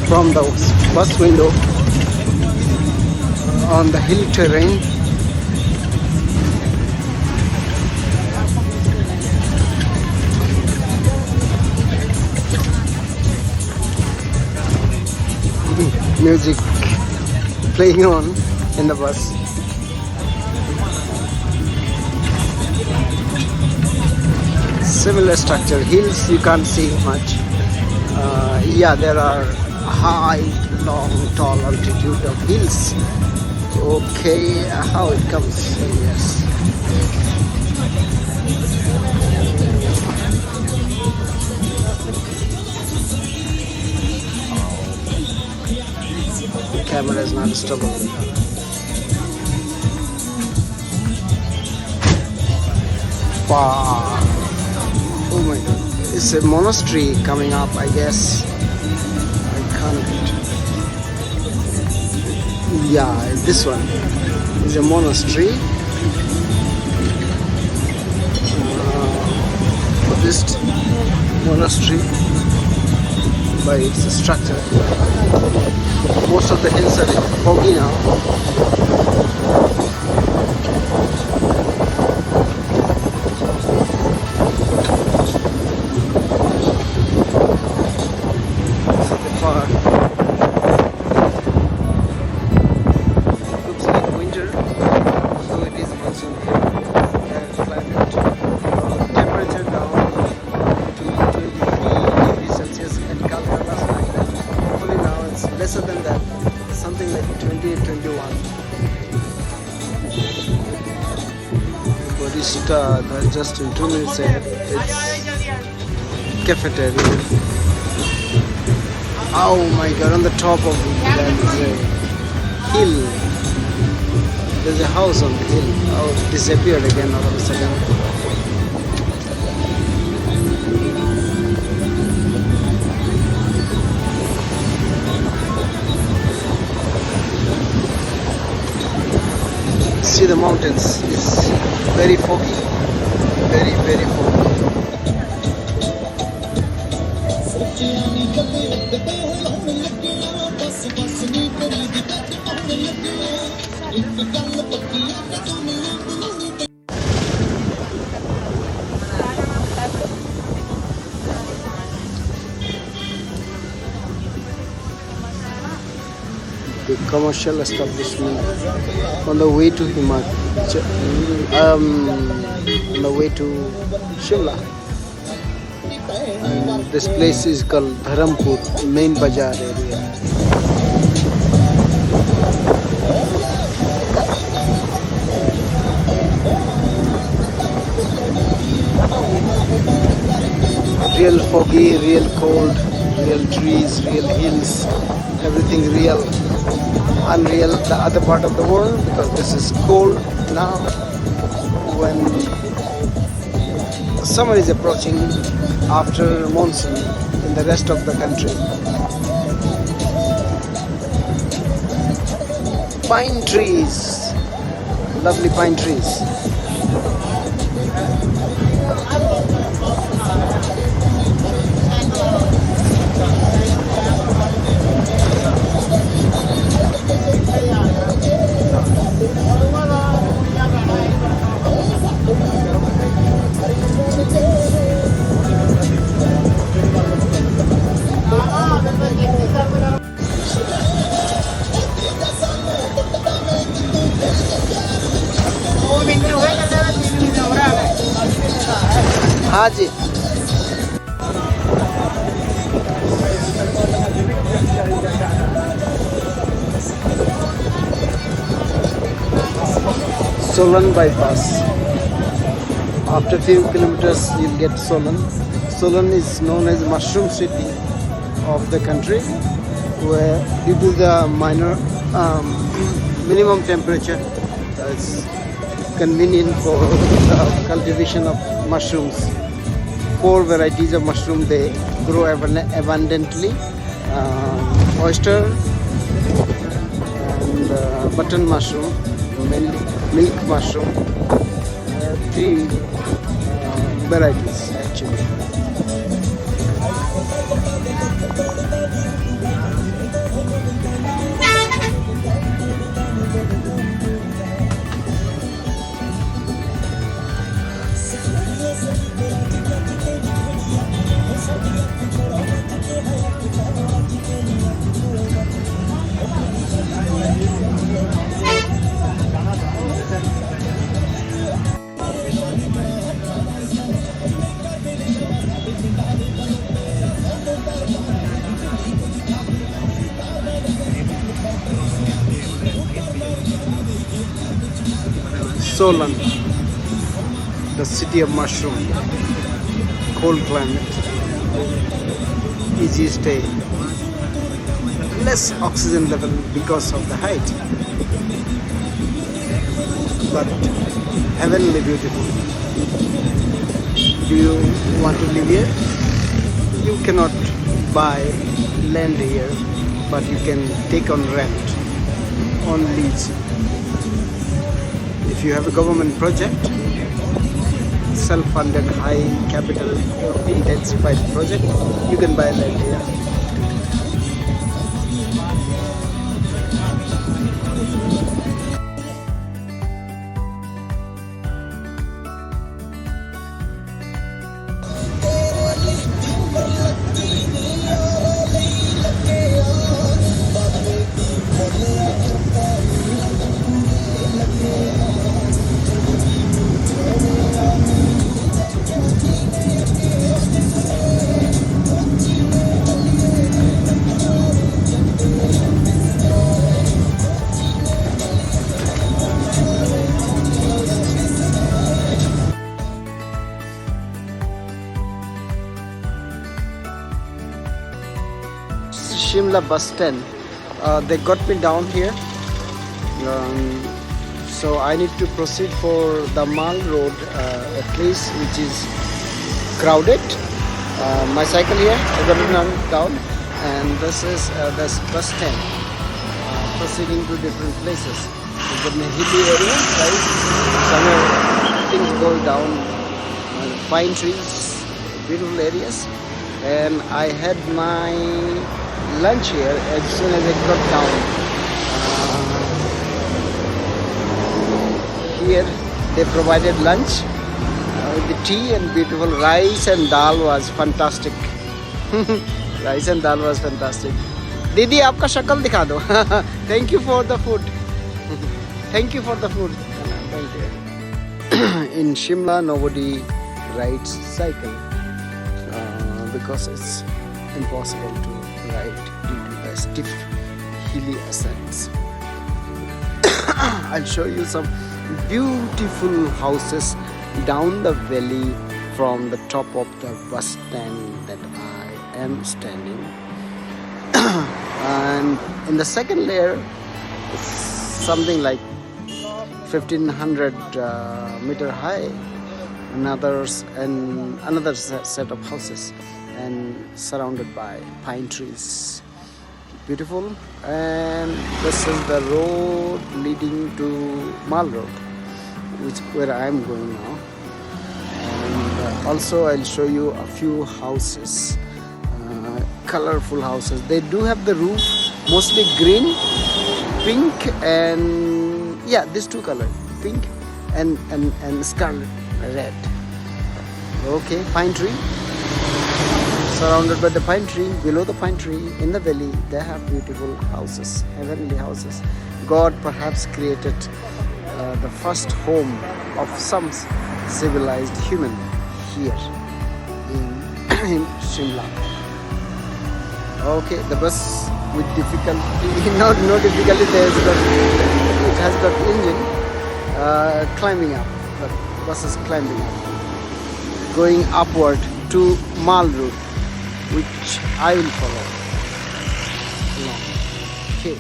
From the bus window on the hill terrain, music playing on in the bus. Similar structure, hills you can't see much. Yeah, there are high, long, tall altitude of hills. Okay, how it comes, yes. The camera is not stable. Wow. Oh my god. It's a monastery coming up, I guess. I can't. Yeah, this one is a monastery. Buddhist monastery by its structure. Most of the hills are foggy now. Looks like winter, so it is monsoon climate. Temperature down to 23 degrees Celsius and Calcutta last night. Hopefully now it's lesser than that, something like 20, 21. Bodhisattva, just in 2 minutes ahead, it's cafeteria. Oh my god, on the top of that is a hill. There's a house on the hill. Oh, it disappeared again all of a sudden. See the mountains, it's very foggy. Very, very foggy. The commercial establishment on the way to on the way to Shimla. And this place is called Dharampur, main bazaar area. Real foggy, real cold, real trees, real hills, everything real. Unreal, the other part of the world, because this is cold now when summer is approaching after monsoon in the rest of the country. Pine trees, lovely pine trees. हाँ जी Solan bypass. After few kilometers you'll get Solan. Solan is known as mushroom city of the country, where due to the minimum temperature it's convenient for the cultivation of mushrooms. 4 varieties of mushroom they grow abundantly. oyster and button mushroom, milk mushroom. Three varieties actually. Solan, the city of mushroom, cold climate, easy stay, less oxygen level because of the height, but heavenly beautiful. Do you want to live here? You cannot buy land here, but you can take on rent, on lease. If you have a government project, self-funded, high capital intensified project, you can buy land here. Shimla bus stand. They got me down here, so I need to proceed for the Mall Road, a place which is crowded. My cycle here, I got it down, and this is this bus stand. Proceeding to different places. You got me hilly area, right? Somewhere things go down, pine trees, beautiful areas, and I had my lunch here as soon as I got down. Here they provided lunch with the tea and beautiful rice and dal was fantastic. Rice and dal was fantastic. Didi, आपका शक्ल दिखा दो. Thank you for the food. Thank you for the food. Thank you. In Shimla, nobody rides cycle because it's impossible to ride due to the stiff hilly ascents. I'll show you some beautiful houses down the valley from the top of the bus stand that I am standing. And in the second layer, it's something like 1500 meter high. Another set of houses and surrounded by pine trees. Beautiful. And this is the road leading to Mall Road, where I am going now. And also I'll show you a few houses, colorful houses. They do have the roof mostly green, pink, and yeah, these two colors, pink and scarlet red. Okay, pine tree. Surrounded by the pine tree, below the pine tree, in the valley, they have beautiful houses, heavenly houses. God perhaps created the first home of some civilized human here in Shimla. Okay, the bus with difficulty, no difficulty, it has got engine climbing up. The bus is climbing up, going upward to Mall Road, which I will follow. Okay.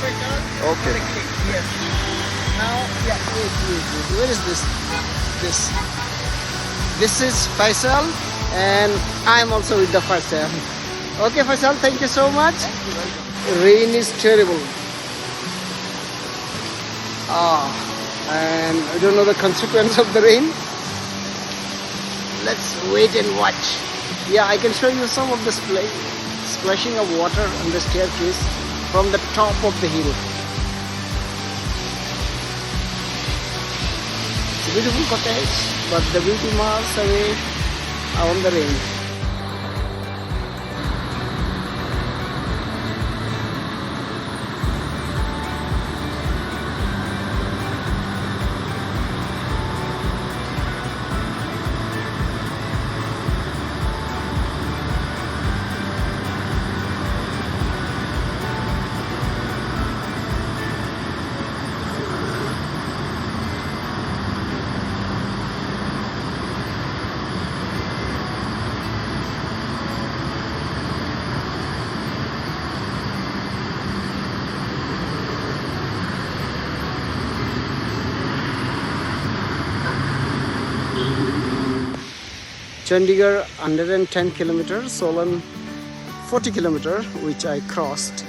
Okay. Yes. Now, yeah, wait. Where is this? This is Faisal, and I'm also with the Faisal. Okay, Faisal, thank you so much. Rain is terrible. And I don't know the consequence of the rain. Let's wait and watch. Yeah, I can show you some of the splashing of water on the staircase from the top of the hill. It's a beautiful cottage, but the beauty miles away on the rain. Chandigarh 110 kilometers, Solan 40 kilometers, which I crossed,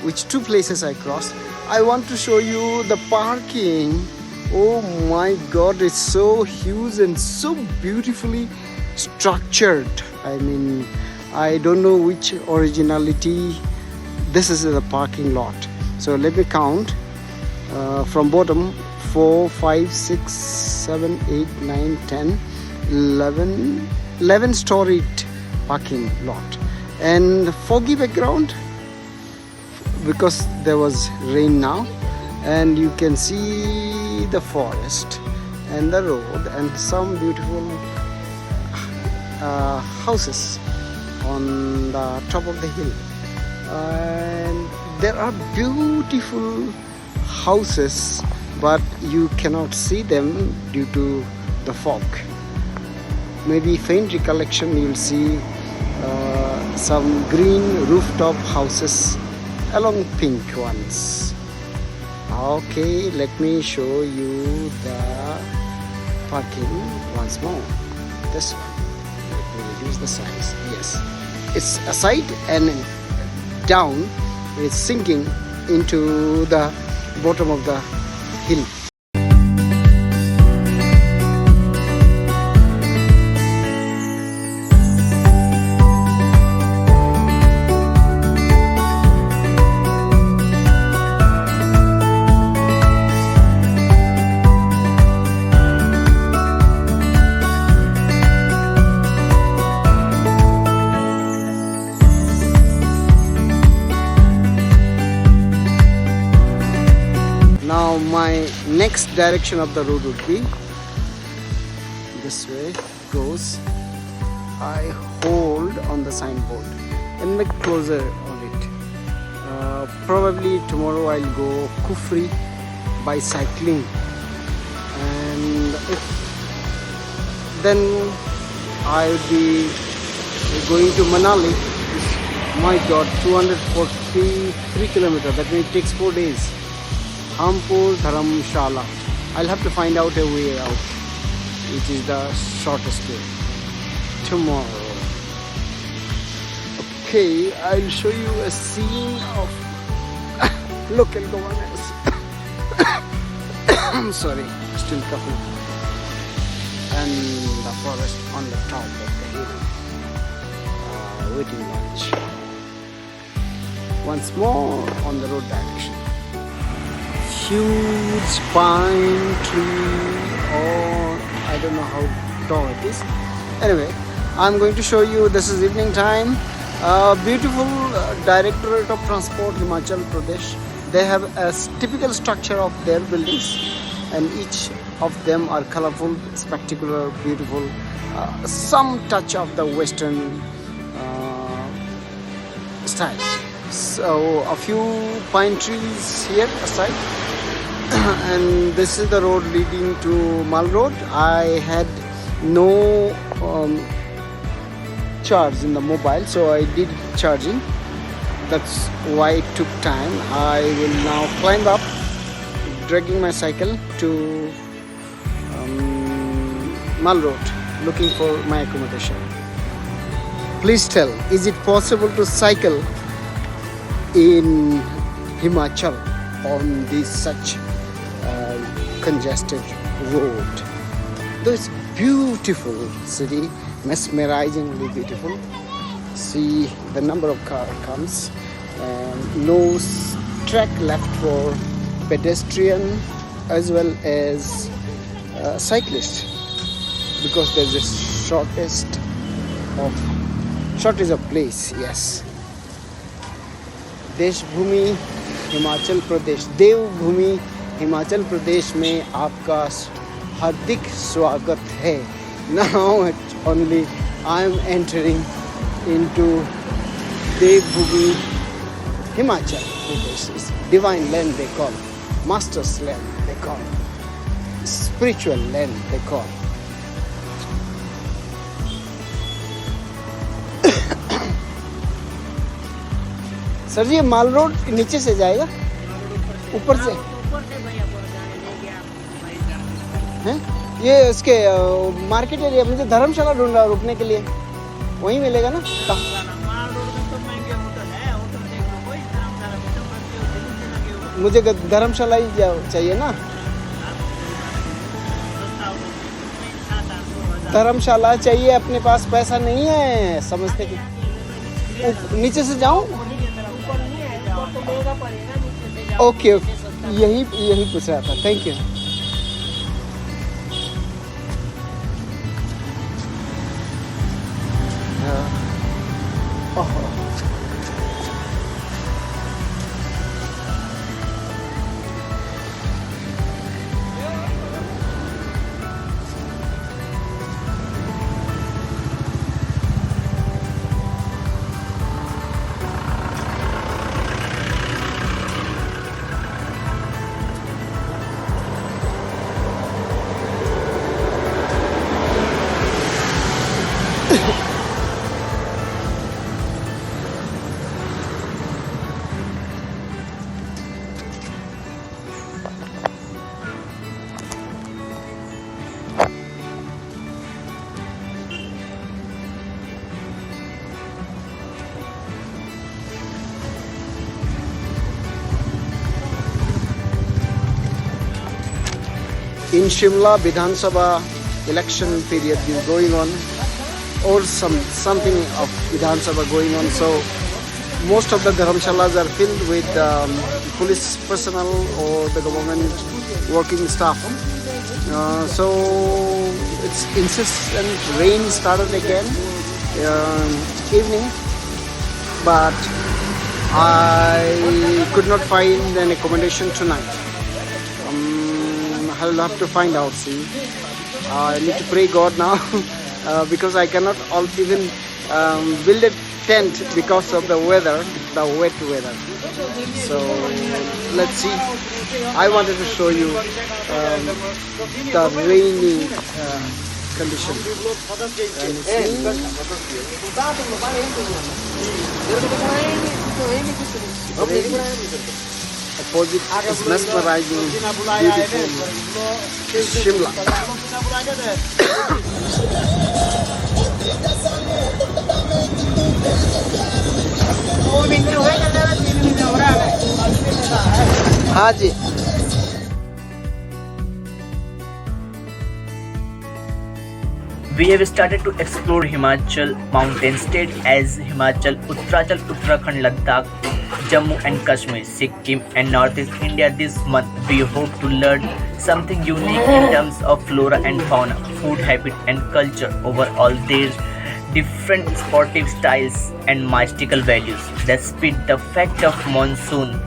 which two places I crossed. I want to show you the parking. Oh my god, it's so huge and so beautifully structured. I mean, I don't know which originality. This is the parking lot. So let me count from bottom: 4, 5, 6, 7, 8, 9, 10, 11 storied parking lot, and foggy background because there was rain now, and you can see the forest and the road and some beautiful houses on the top of the hill. And there are beautiful houses, but you cannot see them due to the fog. Maybe faint recollection, you'll see some green rooftop houses along pink ones. Okay, let me show you the parking once more. This one. Let me reduce the size. Yes, it's aside and down. It's sinking into the bottom of the hill. Now my next direction of the road would be this way. Goes. I hold on the signboard and look closer on it. Probably tomorrow I'll go Kufri by cycling, and then I would be going to Manali. My God, 243 kilometers. That means it takes 4 days. Rampur Dharamshala. I'll have to find out a way out, which is the shortest way. Tomorrow. Okay, I'll show you a scene of local governance. I'm sorry, still coughing. And the forest on the top of the hill. Waiting lunch. Once more on the road direction. Huge pine tree, or I don't know how tall it is. Anyway, I'm going to show you. This is evening time. Beautiful Directorate of Transport, Himachal Pradesh. They have a typical structure of their buildings, and each of them are colorful, spectacular, beautiful. Some touch of the Western style. So a few pine trees here aside. And this is the road leading to Mall Road. I had no charge in the mobile, so I did charging. That's why it took time. I will now climb up, dragging my cycle to Mal Road, looking for my accommodation. Please tell, is it possible to cycle in Himachal on this such congested road? Though it's beautiful city, mesmerizingly beautiful. See the number of car comes, and no track left for pedestrian as well as cyclist, because there's a shortage of place. Yes, देशभूमि Himachal Pradesh, देवभूमि हिमाचल प्रदेश में आपका हार्दिक स्वागत है. Now only I am entering into Devbhumi Himachal Pradesh. It's divine land they call, master's land they call, spiritual land they call. Sir ji, Mall Road नीचे से जाएगा, ऊपर से हैं? ये उसके मार्केट एरिया, मुझे धर्मशाला ढूंढ रहा रुकने के लिए, वहीं मिलेगा ना? मुझे धर्मशाला ही चाहिए ना, धर्मशाला चाहिए. अपने पास पैसा नहीं है, समझते कि नीचे से जाऊं. ओके, यही पूछ रहा था. Thank you. In Shimla, Vidhan Sabha election period is going on, or something of Vidhan Sabha going on. So most of the dharamshalas are filled with police personnel or the government working staff. So it's incessant rain started again evening, but I could not find an accommodation tonight. I'll have to find out. See, I need to pray God now because I cannot even build a tent because of the weather, the wet weather. So let's see. I wanted to show you the rainy condition. Opposite is mesmerizing, beautiful Shimla. हाँ जी. We have started to explore Himachal mountain state as Himachal, Uttarachal, Uttarakhand, Ladakh, Jammu and Kashmir, Sikkim and Northeast India this month. We hope to learn something unique in terms of flora and fauna, food habit and culture. Overall, their different sportive styles and mystical values. Despite the fact of monsoon,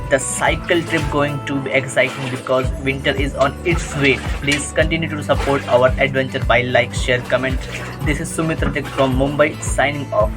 the cycle trip going to be exciting because winter is on its way. Please continue to support our adventure by like, share, comment. This is Sumitra Tek from Mumbai signing off.